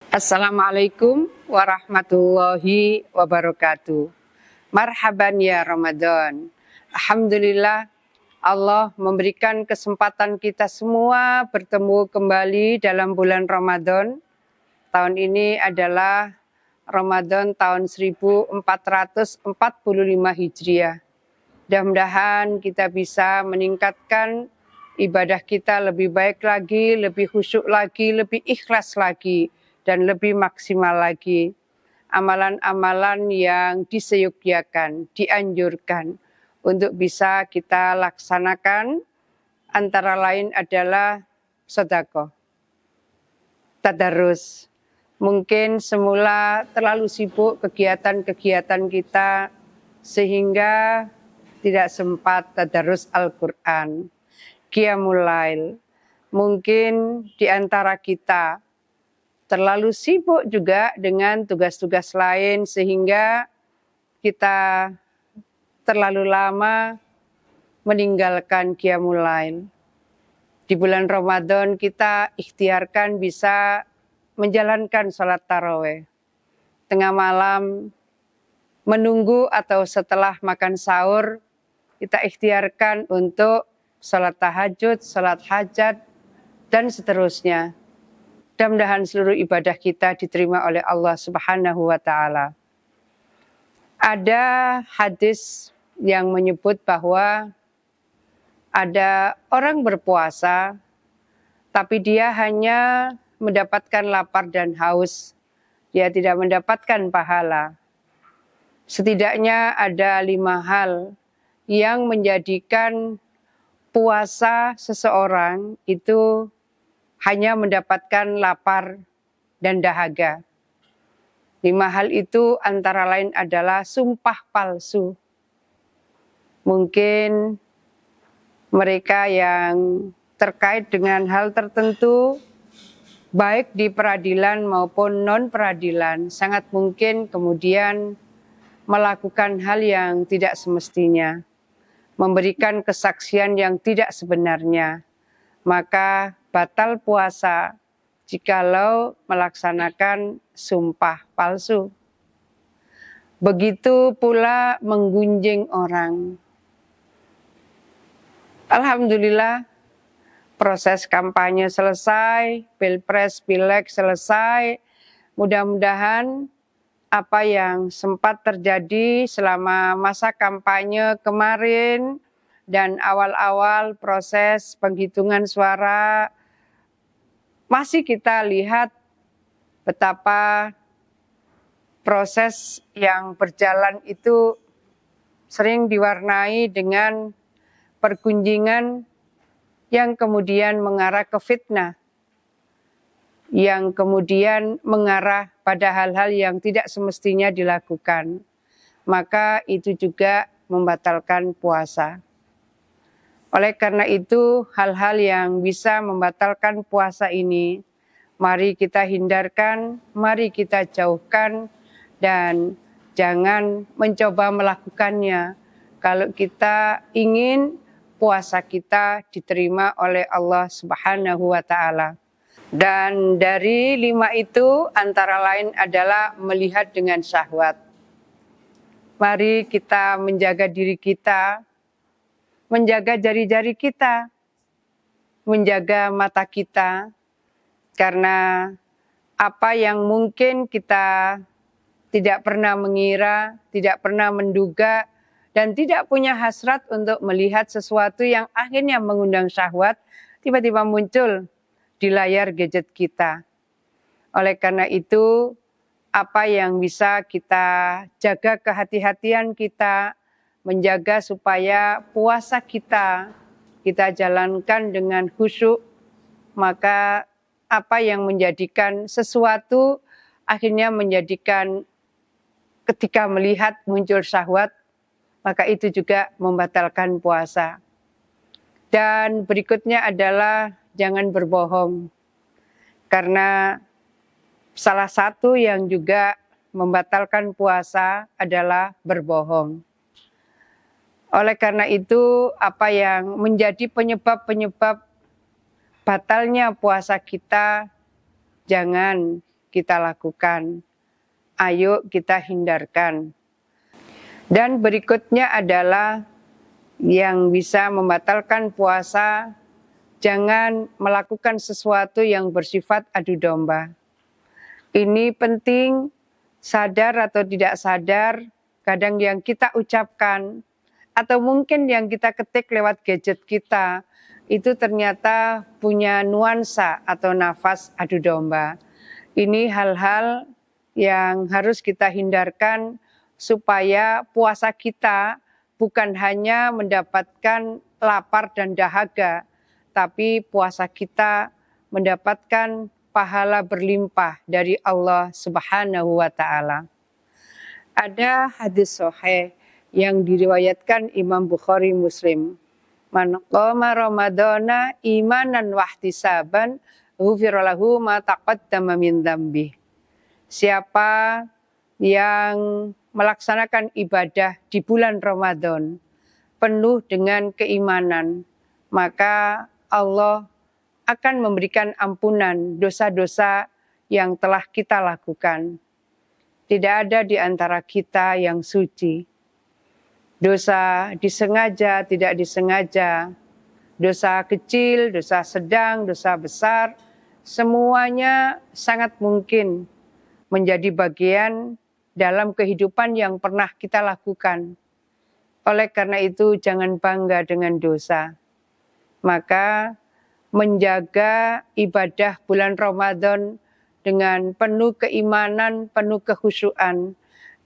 Assalamualaikum warahmatullahi wabarakatuh. Marhaban ya Ramadan. Alhamdulillah Allah memberikan kesempatan kita semua bertemu kembali dalam bulan Ramadan. Tahun ini adalah Ramadan tahun 1445 Hijriah. Mudah-mudahan kita bisa meningkatkan ibadah kita lebih baik lagi, lebih khusyuk lagi, lebih ikhlas lagi, dan lebih maksimal lagi. Amalan-amalan yang diseyukyakan, dianjurkan untuk bisa kita laksanakan antara lain adalah sedekah, tadarus. Mungkin semula terlalu sibuk kegiatan-kegiatan kita sehingga tidak sempat tadarus Al-Quran, Qiyamul Lail. Mungkin di antara kita terlalu sibuk juga dengan tugas-tugas lain sehingga kita terlalu lama meninggalkan Qiyamul Lail. Di bulan Ramadan kita ikhtiarkan bisa menjalankan sholat tarawih. Tengah malam menunggu atau setelah makan sahur kita ikhtiarkan untuk sholat tahajud, sholat hajat, dan seterusnya. Mudah-mudahan seluruh ibadah kita diterima oleh Allah Subhanahu wa Ta'ala. Ada hadis yang menyebut bahwa ada orang berpuasa, tapi dia hanya mendapatkan lapar dan haus. Dia tidak mendapatkan pahala. Setidaknya ada 5 hal yang menjadikan puasa seseorang itu hanya mendapatkan lapar dan dahaga. 5 hal itu antara lain adalah sumpah palsu. Mungkin mereka yang terkait dengan hal tertentu, baik di peradilan maupun non-peradilan, sangat mungkin kemudian melakukan hal yang tidak semestinya, memberikan kesaksian yang tidak sebenarnya, maka batal puasa jikalau melaksanakan sumpah palsu. Begitu pula menggunjing orang. Alhamdulillah, proses kampanye selesai, pilpres, pileg selesai. Mudah-mudahan apa yang sempat terjadi selama masa kampanye kemarin dan awal-awal proses penghitungan suara, masih kita lihat betapa proses yang berjalan itu sering diwarnai dengan pergunjingan yang kemudian mengarah ke fitnah, yang kemudian mengarah pada hal-hal yang tidak semestinya dilakukan. Maka itu juga membatalkan puasa. Oleh karena itu, hal-hal yang bisa membatalkan puasa ini, mari kita hindarkan, mari kita jauhkan, dan jangan mencoba melakukannya kalau kita ingin puasa kita diterima oleh Allah Subhanahu wa Ta'ala. Dan dari 5 itu antara lain adalah melihat dengan syahwat. Mari kita menjaga diri kita, menjaga jari-jari kita, menjaga mata kita, karena apa yang mungkin kita tidak pernah mengira, tidak pernah menduga, dan tidak punya hasrat untuk melihat sesuatu yang akhirnya mengundang syahwat, tiba-tiba muncul di layar gadget kita. Oleh karena itu, apa yang bisa kita jaga kehati-hatian kita, menjaga supaya puasa kita jalankan dengan khusyuk, maka apa yang menjadikan sesuatu akhirnya menjadikan ketika melihat muncul syahwat, maka itu juga membatalkan puasa. Dan berikutnya adalah jangan berbohong, karena salah satu yang juga membatalkan puasa adalah berbohong. Oleh karena itu, apa yang menjadi penyebab-penyebab batalnya puasa kita, jangan kita lakukan. Ayo kita hindarkan. Dan berikutnya adalah yang bisa membatalkan puasa, jangan melakukan sesuatu yang bersifat adu domba. Ini penting, sadar atau tidak sadar, kadang yang kita ucapkan, atau mungkin yang kita ketik lewat gadget kita, itu ternyata punya nuansa atau nafas adu domba. Ini hal-hal yang harus kita hindarkan supaya puasa kita bukan hanya mendapatkan lapar dan dahaga, tapi puasa kita mendapatkan pahala berlimpah dari Allah Subhanahu wa Ta'ala. Ada hadis sahih yang diriwayatkan Imam Bukhari Muslim. Man qama Ramadana imanan wahtisaban ghufira lahu ma taqaddama min dzambi. Siapa yang melaksanakan ibadah di bulan Ramadan penuh dengan keimanan, maka Allah akan memberikan ampunan dosa-dosa yang telah kita lakukan. Tidak ada di antara kita yang suci. Dosa disengaja, tidak disengaja, dosa kecil, dosa sedang, dosa besar, semuanya sangat mungkin menjadi bagian dalam kehidupan yang pernah kita lakukan. Oleh karena itu, jangan bangga dengan dosa. Maka menjaga ibadah bulan Ramadan dengan penuh keimanan, penuh kekhusyuan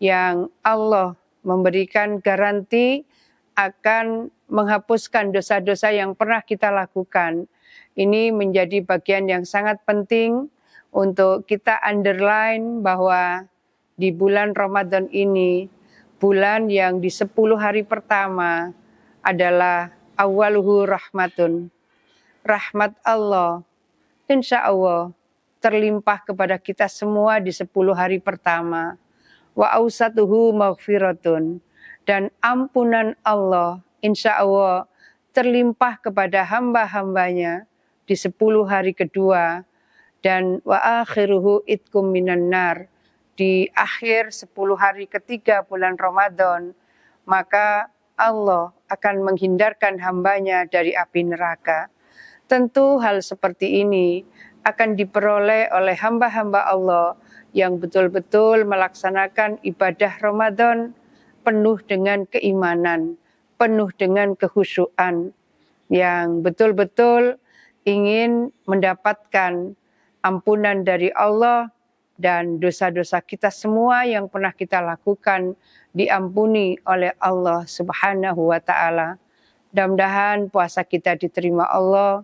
yang Allah memberikan garansi akan menghapuskan dosa-dosa yang pernah kita lakukan. Ini menjadi bagian yang sangat penting untuk kita underline bahwa di bulan Ramadan ini, bulan yang di 10 hari pertama adalah awaluhu rahmatun. Rahmat Allah, insya Allah, terlimpah kepada kita semua di 10 hari pertama. Wa ausatuhu maghfiratun. Dan ampunan Allah, insya Allah, terlimpah kepada hamba-hambanya di 10 hari kedua. Dan wa akhiruhu itkum minan nar. Di akhir 10 hari ketiga bulan Ramadan, maka Allah akan menghindarkan hambanya dari api neraka. Tentu hal seperti ini akan diperoleh oleh hamba-hamba Allah yang betul-betul melaksanakan ibadah Ramadan penuh dengan keimanan, penuh dengan kekhusyuan, yang betul-betul ingin mendapatkan ampunan dari Allah dan dosa-dosa kita semua yang pernah kita lakukan diampuni oleh Allah Subhanahu wa Ta'ala. Mudah-mudahan puasa kita diterima Allah,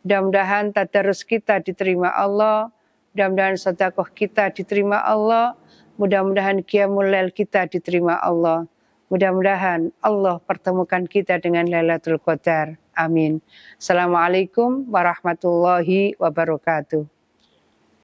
mudah-mudahan tadarus kita diterima Allah, mudah-mudahan sedekah kita diterima Allah, mudah-mudahan qiyamul lail kita diterima Allah. Mudah-mudahan Allah pertemukan kita dengan Lailatul Qadar. Amin. Assalamualaikum warahmatullahi wabarakatuh.